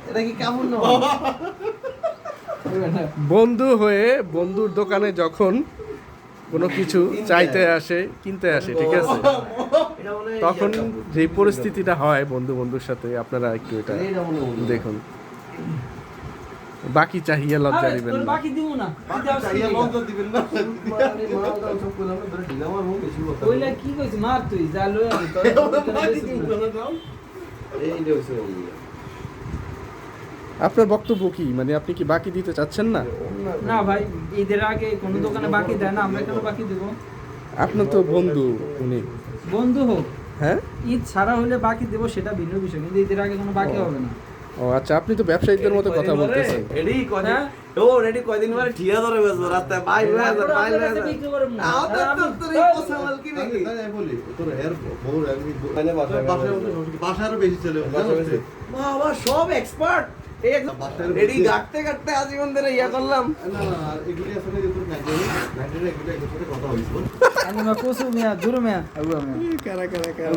এটা কি কেমন না বন্ধু হয়ে বন্ধুর দোকানে যখন কোনো কিছু চাইতে আসে কিনতে আসে, ঠিক আছে, তখন যে পরিস্থিতিটা হয় বন্ধু বন্ধুর সাথে, আপনারা একটু এটা দেখুন। বাকি চাহিয়া লজ্জা দিবেন না। বাকি দিব না চাইয়া লজ্জা দিবেন না মানে মাল দাও সব কইলাম না ধরে ঢিলা মারবো বেশি কথা ওইলা কি কইছ মার তুই যা লই আমি তোর এই দেউছে আপনার বক্তব্য কি, মানে আপনি কি বাকি দিতে চাচ্ছেন না? না ভাই, ঈদের আগে কোনো দোকানে বাকি দেয় না, আমরা কেন বাকি দেব? আপনার তো বন্ধু উনি, বন্ধু হোক, হ্যাঁ ঈদ ছাড়া হলে বাকি দেব সেটা ভিন্ন বিষয়, কিন্তু ঈদের আগে কোনো বাকি হবে না। ও আচ্ছা, আপনি তো ব্যবসায়ীদের মতো কথা বলতেছেন। এডি কয়দিন ও রেডি কয়দিন পরে ঠিয়া ধরে বেচবো রাস্তায় ভাই ভাই ভাই বিক্রি করব না। তোর এই পোষা মাল কি নাকি তাই বলি তোর হেয়ার বউ আমি মানে বাসারও বেশি চলে বাবা সব এক্সপার্ট এই রেডি গাটতে গাটতে আজীবন ধরে ইয়া করলাম না না এগুলি আসলে তোর নাইজেরিয়া এগুলি কথা হইছে আমি মা কোসু মিয়া দূর মিয়া আবু আমি কারা কারা কারা